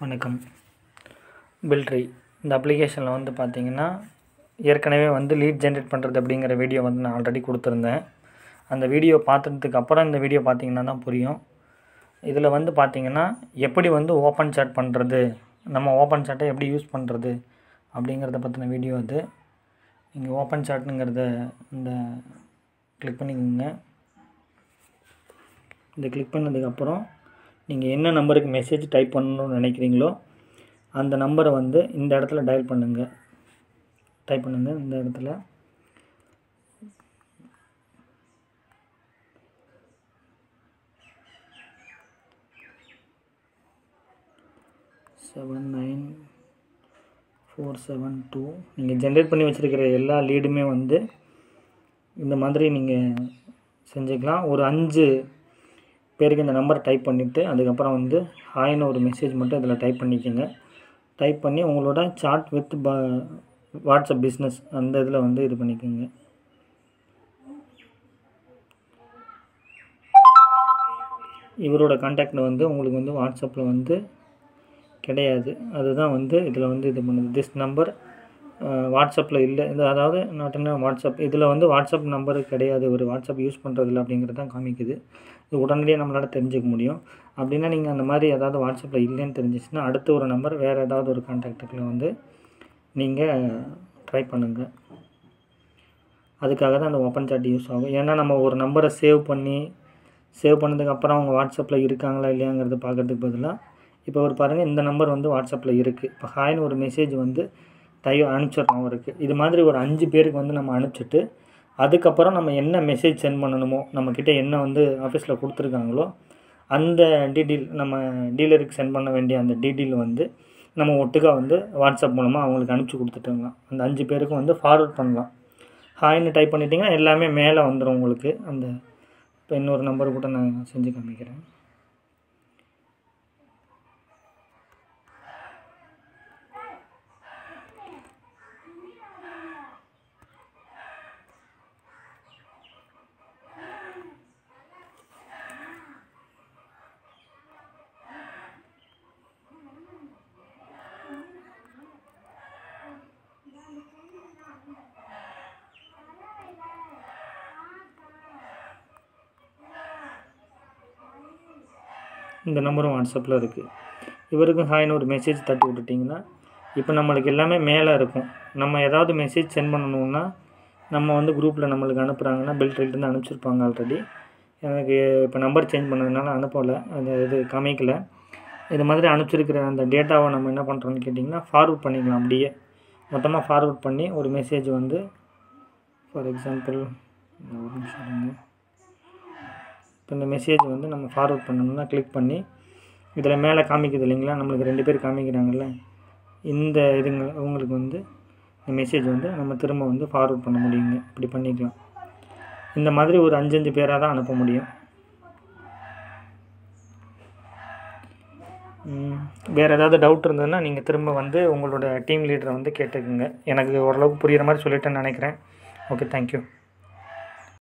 வணக்கம். பில்ட்ரி இந்த அப்ளிகேஷனில் வந்து பார்த்திங்கன்னா ஏற்கனவே வந்து லீட் ஜென்ரேட் பண்ணுறது அப்படிங்கிற வீடியோ வந்து நான் ஆல்ரெடி கொடுத்துருந்தேன். அந்த வீடியோ பார்த்ததுக்கு அப்புறம் இந்த வீடியோ பார்த்திங்கன்னா தான் புரியும். இதில் வந்து பார்த்திங்கன்னா எப்படி வந்து ஓப்பன் சாட் பண்ணுறது, நம்ம ஓப்பன் சாட்டை எப்படி யூஸ் பண்ணுறது அப்படிங்கிறத பற்றின வீடியோ அது. நீங்கள் ஓப்பன் சாட்டுங்கிறத இந்த கிளிக் பண்ணிக்கோங்க. இந்த கிளிக் பண்ணதுக்கப்புறம் நீங்கள் என்ன நம்பருக்கு மெசேஜ் டைப் பண்ணணும்னு நினைக்கிறீங்களோ அந்த நம்பரை வந்து இந்த இடத்துல டயல் பண்ணுங்கள். டைப் பண்ணுங்கள். இந்த இடத்துல செவன் 9472 நீங்கள் ஜென்ரேட் பண்ணி வச்சுருக்கிற எல்லா லீடுமே வந்து இந்த மாதிரி நீங்கள் செஞ்சுக்கலாம். ஒரு 5 பேருக்கு இந்த நம்பர் டைப் பண்ணிவிட்டு அதுக்கப்புறம் வந்து ஹாய்னு ஒரு மெசேஜ் மட்டும் இதில் டைப் பண்ணிக்கோங்க. டைப் பண்ணி உங்களோட சாட் வித் வாட்ஸ்அப் பிஸ்னஸ் அந்த இதில் வந்து இது பண்ணிக்கோங்க. இவரோட கான்டாக்ட் வந்து உங்களுக்கு வந்து வாட்ஸ்அப்பில் வந்து கிடையாது. அதுதான் வந்து இதில் வந்து இது பண்ணுது. திஸ் நம்பர் வாட்ஸ்அப்பில் இல்லை. இது அதாவது நாட்டுன்னா வாட்ஸ்அப் இதில் வந்து வாட்ஸ்அப் நம்பரு கிடையாது, ஒரு வாட்ஸ்அப் யூஸ் பண்ணுறதில்ல அப்படிங்கிறது தான் காமிக்குது. இது உடனடியாக நம்மளால் தெரிஞ்சுக்க முடியும். அப்படின்னா நீங்கள் அந்த மாதிரி ஏதாவது வாட்ஸ்அப்பில் இல்லைன்னு தெரிஞ்சிச்சுன்னா அடுத்த ஒரு நம்பர் வேறு ஏதாவது ஒரு கான்டாக்டுக்குள்ள வந்து நீங்கள் ட்ரை பண்ணுங்கள். அதுக்காக தான் அந்த ஓப்பன் சாட் யூஸ் ஆகும். ஏன்னா நம்ம ஒரு நம்பரை சேவ் பண்ணதுக்கப்புறம் அவங்க வாட்ஸ்அப்பில் இருக்காங்களா இல்லையாங்கிறது பார்க்குறதுக்கு பதிலாக இப்போ ஒரு பாருங்கள், இந்த நம்பர் வந்து வாட்ஸ்அப்பில் இருக்குது. இப்போ ஹாய்னு ஒரு மெசேஜ் வந்து அனுப்பிச்சிடுறோம் அவருக்கு. இது மாதிரி ஒரு 5 பேருக்கு வந்து நம்ம அனுப்பிச்சிட்டு அதுக்கப்புறம் நம்ம என்ன மெசேஜ் சென்ட் பண்ணணுமோ, நம்மக்கிட்ட என்ன வந்து ஆஃபீஸில் கொடுத்துருக்காங்களோ அந்த டீட்டெயில், நம்ம டீலருக்கு சென்ட் பண்ண வேண்டிய அந்த டீட்டெயில் வந்து நம்ம ஒட்டுக்கா வந்து வாட்ஸ்அப் மூலமாக அவங்களுக்கு அனுப்பிச்சி கொடுத்துட்டோங்களாம். அந்த 5 பேருக்கும் வந்து ஃபார்வர்ட் பண்ணலாம். ஹாய்னு டைப் பண்ணிட்டீங்கன்னா எல்லாமே மேலே வந்துடும் உங்களுக்கு. அந்த இப்போ இன்னொரு நம்பர் கூட நான் செஞ்சு காமிக்கிறேன். இந்த நம்பரும் வாட்ஸ்அப்பில் இருக்குது. இவருக்கும் ஹாய்னு ஒரு மெசேஜ் தட்டி விட்டுட்டிங்கன்னா இப்போ நம்மளுக்கு எல்லாமே மேலே இருக்கும். நம்ம ஏதாவது மெசேஜ் சென்ட் பண்ணணுன்னா நம்ம வந்து குரூப்பில் நம்மளுக்கு அனுப்புகிறாங்கன்னா பில்ட்ரிலேருந்து அனுப்பிச்சிருப்பாங்க ஆல்ரெடி. எனக்கு இப்போ நம்பர் சேஞ்ச் பண்ணதுனால அனுப்பலை, அந்த இது காமிக்கலை. இது மாதிரி அனுப்பிச்சிருக்கிற அந்த டேட்டாவை நம்ம என்ன பண்ணுறோன்னு கேட்டிங்கன்னா ஃபார்வர்ட் பண்ணிக்கலாம். அப்படியே மொத்தமாக ஃபார்வர்ட் பண்ணி ஒரு மெசேஜ் வந்து ஃபார் எக்ஸாம்பிள் ஒரு நிமிஷம் இருங்க. இப்போ இந்த மெசேஜ் வந்து நம்ம ஃபார்வர்ட் பண்ணணும்னா கிளிக் பண்ணி இதில் மேலே காமிக்குது இல்லைங்களா, நம்மளுக்கு 2 பேர் காமிக்கிறாங்கல்ல, இந்த இதுங்க உங்களுக்கு வந்து இந்த மெசேஜ் வந்து நம்ம திரும்ப வந்து ஃபார்வர்ட் பண்ண முடியுங்க. இப்படி பண்ணிக்கலாம். இந்த மாதிரி ஒரு 5 பேராக தான் அனுப்ப முடியும். வேறு ஏதாவது டவுட் இருந்ததுன்னா நீங்கள் திரும்ப வந்து உங்களோட டீம் லீடரை வந்து கேட்டுக்குங்க. எனக்கு ஓரளவுக்கு புரிகிற மாதிரி சொல்லிட்டேன்னு நினைக்கிறேன். Okay, thank you.